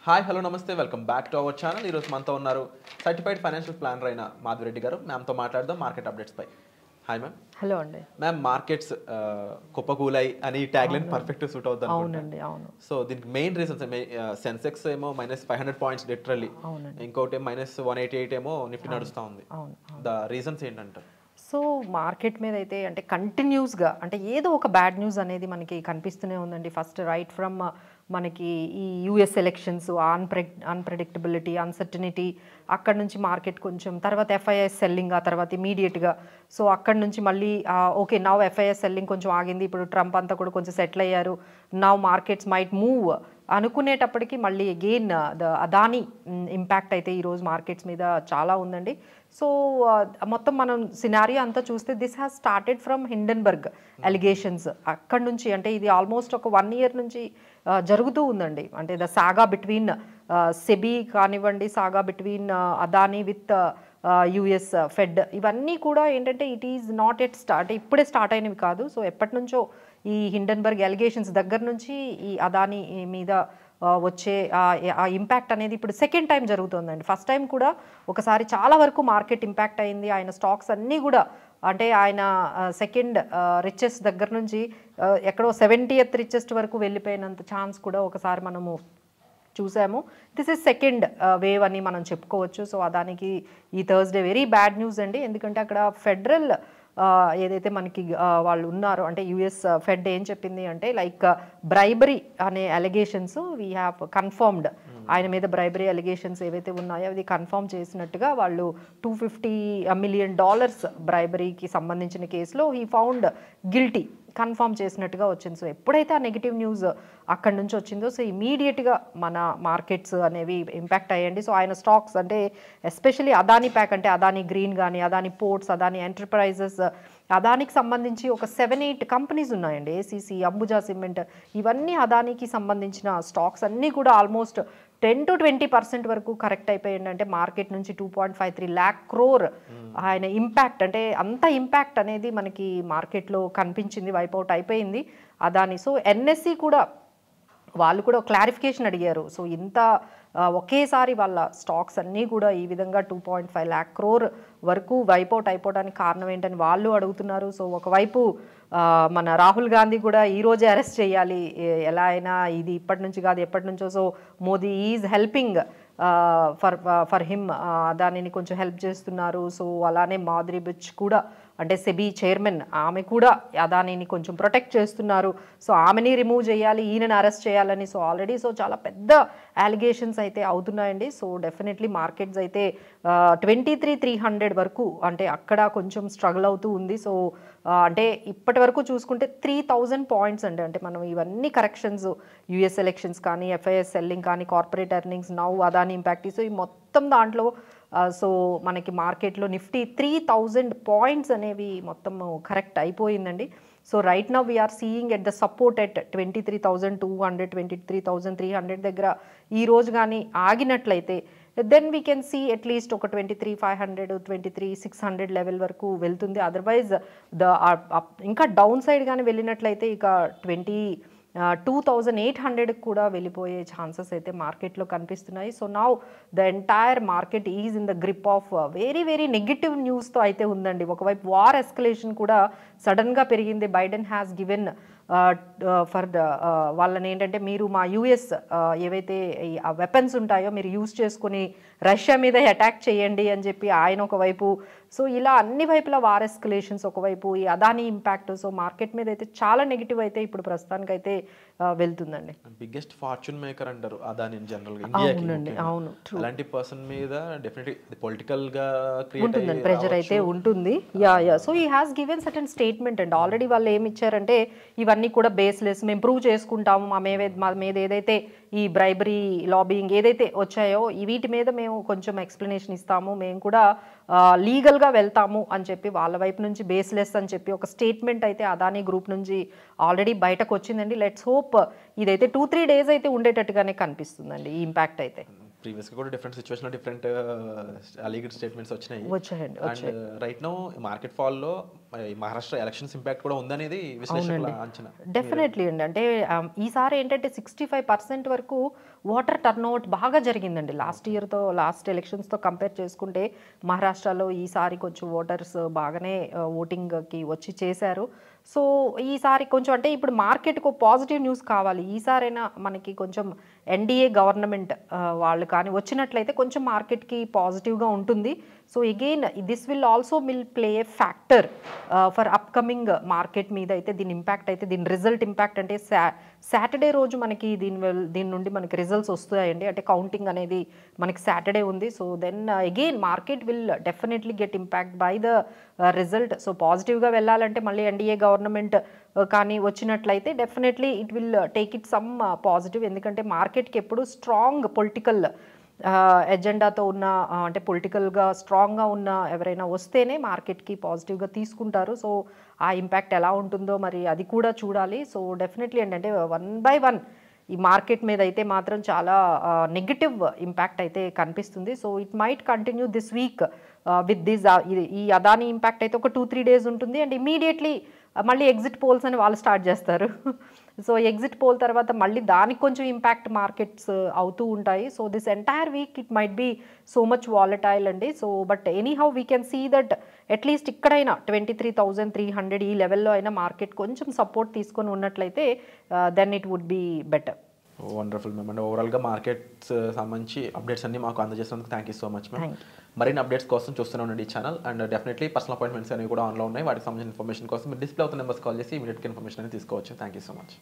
Hi hello నమస్తే welcome back to our channel. ఈరోజు మనతో ఉన్నారు సర్టిఫైడ్ ఫైనాన్షియల్ ప్లానర్ అయిన మాధవిరెడ్డి గారు. మ్యామ్తో మాట్లాడదాం మార్కెట్ అప్డేట్స్ పై. Hi ma'am. హలో అండి మ్యామ్, మార్కెట్స్ కుప్పకూలాయి అని ట్యాగ్ లైన్ పర్ఫెక్ట్ సూట్ అవుతుంది. అవునండి, అవును. సో దీనికి మెయిన్ రీజన్స్ సెన్సెక్స్ ఏమో -500 పాయింట్స్ లిటరల్లీ, ఇంకోటి -188 ఏమో నిఫ్టీ నడుస్తూ ఉంది. ద రీజన్స్ ఏంటంటారు? సో మార్కెట్ మీద అయితే అంటే కంటిన్యూస్గా అంటే ఏదో ఒక బ్యాడ్ న్యూస్ అనేది మనకి కనిపిస్తూనే ఉందండి. ఫస్ట్ రైట్ ఫ్రమ్ మనకి ఈ యూఎస్ ఎలక్షన్స్, అన్ప్రెడిక్టబిలిటీ, అన్సర్టనిటీ, అక్కడ నుంచి మార్కెట్ కొంచెం, తర్వాత ఎఫ్ఐఎస్ సెల్లింగ్, ఆ తర్వాత ఇమీడియట్గా సో అక్కడ నుంచి మళ్ళీ ఓకే నవ్ ఎఫ్ఐఎస్ సెల్లింగ్ కొంచెం ఆగింది, ఇప్పుడు ట్రంప్ అంతా కూడా కొంచెం సెటిల్ అయ్యారు, నవ్ మార్కెట్స్ మైట్ మూవ్ అనుకునేటప్పటికి మళ్ళీ అగైన్ ద అదానీ ఇంపాక్ట్ అయితే ఈరోజు మార్కెట్స్ మీద చాలా ఉందండి. సో మొత్తం మనం సినారియో అంతా చూస్తే this has started from Hindenburg allegations. అక్కడ నుంచి అంటే ఇది ఆల్మోస్ట్ ఒక 1 year నుంచి జరుగుతూ ఉందండి. అంటే ద సాగా బిట్వీన్ సెబీ కానివ్వండి, saga between Adani with US Fed, ఇవన్నీ కూడా ఏంటంటే it is not at start, ఇప్పుడే స్టార్ట్ అయినవి కాదు. సో ఎప్పటి నుంచో ఈ హిండెన్బర్గ్ అలిగేషన్స్ దగ్గర నుంచి ఈ అదానీ మీద వచ్చే ఆ ఇంపాక్ట్ అనేది ఇప్పుడు సెకండ్ టైం జరుగుతుందండి. ఫస్ట్ టైం కూడా ఒకసారి చాలా వరకు మార్కెట్ ఇంపాక్ట్ అయింది. ఆయన స్టాక్స్ అన్నీ కూడా అంటే ఆయన సెకండ్ రిచెస్ట్ దగ్గర నుంచి ఎక్కడో 70th రిచెస్ట్ వరకు వెళ్ళిపోయినంత ఛాన్స్ కూడా ఒకసారి మనము చూసాము. దిస్ ఇస్ సెకండ్ వేవ్ అని మనం చెప్పుకోవచ్చు. సో దానికి ఈ థర్స్డే వెరీ బ్యాడ్ న్యూస్ అండి. ఎందుకంటే అక్కడ ఫెడరల్ ఏదైతే మనకి వాళ్ళు ఉన్నారో అంటే యుఎస్ ఫెడ్ ఏం చెప్పింది అంటే లైక్ బ్రైబరీ అనే అలిగేషన్స్ వీ హ్యావ్ కన్ఫర్మ్డ్, ఆయన మీద బ్రైబరీ అలిగేషన్స్ ఏవైతే ఉన్నాయో అది కన్ఫర్మ్ చేసినట్టుగా వాళ్ళు $250 million బ్రైబరీకి సంబంధించిన కేసులో హీ ఫౌండ్ గిల్టీ కన్ఫర్మ్ చేసినట్టుగా వచ్చింది. సో ఎప్పుడైతే ఆ నెగిటివ్ న్యూస్ అక్కడి నుంచి వచ్చిందో సో ఇమీడియట్గా మన మార్కెట్స్ అనేవి ఇంపాక్ట్ అయ్యండి. సో ఆయన స్టాక్స్ అంటే ఎస్పెషలీ అదానీ ప్యాక్ అంటే అదానీ గ్రీన్ కానీ, అదానీ పోర్ట్స్, అదానీ ఎంటర్ప్రైజెస్, అదానికి సంబంధించి ఒక 7-8 కంపెనీస్ ఉన్నాయండి. ఏసీసీ, అంబుజా సిమెంట్, ఇవన్నీ అదానికి సంబంధించిన స్టాక్స్ అన్నీ కూడా ఆల్మోస్ట్ 10 to 20% వరకు కరెక్ట్ అయిపోయింది. అంటే మార్కెట్ నుంచి 2.53 lakh crore ఆయన ఇంపాక్ట్ అంటే అంత ఇంపాక్ట్ అనేది మనకి మార్కెట్లో కనిపించింది, వైపౌట్ అయిపోయింది అదాని. సో ఎన్ఎస్సి కూడా వాళ్ళు కూడా క్లారిఫికేషన్ అడిగారు. సో ఇంత ఒకేసారి వాళ్ళ స్టాక్స్ అన్నీ కూడా ఈ విధంగా 2.5 lakh crore వరకు వైపౌట్ అయిపోవడానికి కారణం ఏంటని వాళ్ళు అడుగుతున్నారు. సో ఒకవైపు మన రాహుల్ గాంధీ కూడా ఈరోజే అరెస్ట్ చేయాలి ఎలా అయినా, ఇది ఇప్పటి నుంచి కాదు ఎప్పటి నుంచో. So Modi is helping for him, దానిని కొంచెం హెల్ప్ చేస్తున్నారు. సో అలానే మాధురి బిచ్ కూడా అంటే సెబీ చైర్మన్, ఆమె కూడా అదానీని కొంచెం ప్రొటెక్ట్ చేస్తున్నారు. సో ఆమెని రిమూవ్ చేయాలి, ఈయనని అరెస్ట్ చేయాలని. సో ఆల్రెడీ సో చాలా పెద్ద అలిగేషన్స్ అయితే అవుతున్నాయండి. సో డెఫినెట్లీ మార్కెట్స్ అయితే 23,300 వరకు అంటే అక్కడ కొంచెం స్ట్రగుల్ అవుతూ ఉంది. సో అంటే ఇప్పటి వరకు చూసుకుంటే 3,000 పాయింట్స్ అండి. అంటే మనం ఇవన్నీ కరెక్షన్స్, యూఎస్ ఎలక్షన్స్ కానీ, ఎఫ్ఐఎస్ సెల్లింగ్ కానీ, corporate earnings, now Adani impact, so ఈ మొత్తం దాంట్లో సో మనకి మార్కెట్లో నిఫ్టీ 3,000 పాయింట్స్ అనేవి మొత్తం కరెక్ట్ అయిపోయిందండి. So right now we are seeing at the support at 23,200, 23,300 దగ్గర ఈ రోజు కానీ ఆగినట్లయితే then we can see at least ఒక 23,500, 23,600 లెవెల్ వరకు వెళ్తుంది. అదర్వైజ్ ఇంకా డౌన్ సైడ్ కానీ వెళ్ళినట్లయితే ఇక 22,800 కూడా వెళ్ళిపోయే ఛాన్సెస్ అయితే మార్కెట్లో కనిపిస్తున్నాయి. So now the entire market is in the grip of very very negative న్యూస్తో అయితే ఉందండి. ఒకవైపు వార్ ఎస్కలేషన్ కూడా సడన్గా పెరిగింది. Biden has given for the వాళ్ళని ఏంటంటే మీరు మా యూఎస్ ఏవైతే వెపన్స్ ఉంటాయో మీరు యూజ్ చేసుకుని రష్యా మీద అటాక్ చేయండి అని చెప్పి ఆయన ఒకవైపు. సో ఇలా అన్ని వైపులా వార్ ఎస్కలేషన్స్, ఒకవైపు ఈ అదానీ ఇంపాక్ట్. సో మార్కెట్ మీద అయితే చాలా నెగిటివ్ అయితే ఇప్పుడు ప్రస్తుతానికైతే వెళ్తుందండి. బిగ్గెస్ట్ ఫార్చ్యూన్ మేకర్ అంటారు అదానీ జనరల్ గా. అవునండి, అవును. అలాంటి పర్సన్ మీద డెఫినెట్లీ పొలిటికల్ గా ఉంటుంది, ప్రెషర్ అయితే ఉంటుంది. Yeah so he has given certain statement అండి. ఆల్రెడీ వాళ్ళు ఏమి ఇచ్చారంటే ఇవన్నీ కూడా బేస్లెస్, మేము ప్రూవ్ చేసుకుంటాము, మా మీద ఏదైతే ఈ బ్రైబరీ లాబింగ్ ఏదైతే వచ్చాయో వీటి మీద మేము కొంచెం ఎక్స్ప్లెనేషన్ ఇస్తాము, మేము కూడా లీగల్గా వెళ్తాము అని చెప్పి వాళ్ళ వైపు నుంచి బేస్లెస్ అని చెప్పి ఒక స్టేట్మెంట్ అయితే అదానీ గ్రూప్ నుంచి ఆల్రెడీ బయటకు వచ్చిందండి. లెట్స్ హోప్ ఇదైతే 2-3 days అయితే ఉండేటట్టుగానే కనిపిస్తుందండి ఈ ఇంపాక్ట్ అయితే. ప్రీవియస్గా కూడా డిఫరెంట్ సిచ్యువేషన్లో డిఫరెంట్ అలీగెడ్ స్టేట్మెంట్స్ వచ్చినాయి. వచ్చాయండి అండ్ రైట్ నో మార్కెట్ ఫాల్లో మహారాష్ట్ర ఎలక్షన్స్ ఇంపాక్ట్ కూడా ఉందనేది విశ్లేషకుల అంచనా. డెఫినెట్లీ అండి. అంటే ఈసారి ఏంటంటే 65% వరకు ఓటర్ టర్న్అవుట్ బాగా జరిగిందండి. లాస్ట్ ఎలక్షన్స్తో కంపేర్ చేసుకుంటే మహారాష్ట్రలో ఈసారి కొంచెం ఓటర్స్ బాగానే ఓటింగ్కి వచ్చి చేశారు. సో ఈసారి కొంచెం అంటే ఇప్పుడు మార్కెట్కు పాజిటివ్ న్యూస్ కావాలి. ఈసారైనా మనకి కొంచెం ఎన్డీఏ గవర్నమెంట్ వాళ్ళు కానీ వచ్చినట్లయితే కొంచెం మార్కెట్కి పాజిటివ్గా ఉంటుంది. So again this will also play A factor for upcoming market మీద అయితే దీని ఇంపాక్ట్ అయితే దీని రిజల్ట్ ఇంపాక్ట్ అంటే సాటర్డే రోజు మనకి దీని నుండి మనకి రిజల్ట్స్ వస్తాయండి. అంటే కౌంటింగ్ అనేది మనకి సాటర్డే ఉంది. So then again market will definitely get impact by the result. So పాజిటివ్గా వెళ్ళాలంటే మళ్ళీ ఎన్డీఏ గవర్నమెంట్ కానీ వచ్చినట్లయితే definitely it will take it some positive. ఎందుకంటే మార్కెట్కి ఎప్పుడు స్ట్రాంగ్ పొలిటికల్ ఎజెండాతో ఉన్న అంటే పొలిటికల్గా స్ట్రాంగ్గా ఉన్న ఎవరైనా వస్తేనే మార్కెట్కి పాజిటివ్గా తీసుకుంటారు. సో ఆ ఇంపాక్ట్ ఎలా ఉంటుందో మరి అది కూడా చూడాలి. సో డెఫినెట్లీ ఏంటంటే 1 by 1 ఈ మార్కెట్ మీద అయితే మాత్రం చాలా నెగిటివ్ ఇంపాక్ట్ అయితే కనిపిస్తుంది. So it might continue this week with this ఈ అదానీ ఇంపాక్ట్ అయితే ఒక 2-3 days ఉంటుంది. అండ్ ఇమీడియట్లీ మళ్ళీ ఎగ్జిట్ పోల్స్ అని వాళ్ళు స్టార్ట్ చేస్తారు. సో ఎగ్జిట్ పోల్ తర్వాత మళ్ళీ దానికి కొంచెం ఇంపాక్ట్ మార్కెట్స్ అవుతూ ఉంటాయి. So this entire week it might be so much volatile అండి. So but anyhow we can see that at least ఇక్కడైనా 23,300 ఈ లెవెల్లో అయినా మార్కెట్ కొంచెం సపోర్ట్ తీసుకొని ఉన్నట్లయితే then it would be better. Wonderful ma'am. And ఓవరాల్గా మార్కెట్స్ సంబంధించి అప్డేట్స్ అన్ని మాకు అందజేసినందుకు thank you so much ma'am. మరిన్ని అప్డేట్స్ కోసం చూస్తూనే ఉండండి ఈ channel. And definitely personal appointments అనేవి కూడా ఆన్లో ఉన్నాయి. వాటికి సంబంధించిన ఇన్ఫర్మేషన్ కోసం మీరు డిస్ప్లే అవుతున్న నెంబర్స్ కాల్ చేసి ఇమీడియట్గా ఇన్ఫర్మేషన్ అనేది తీసుకోవచ్చు. Thank you so much.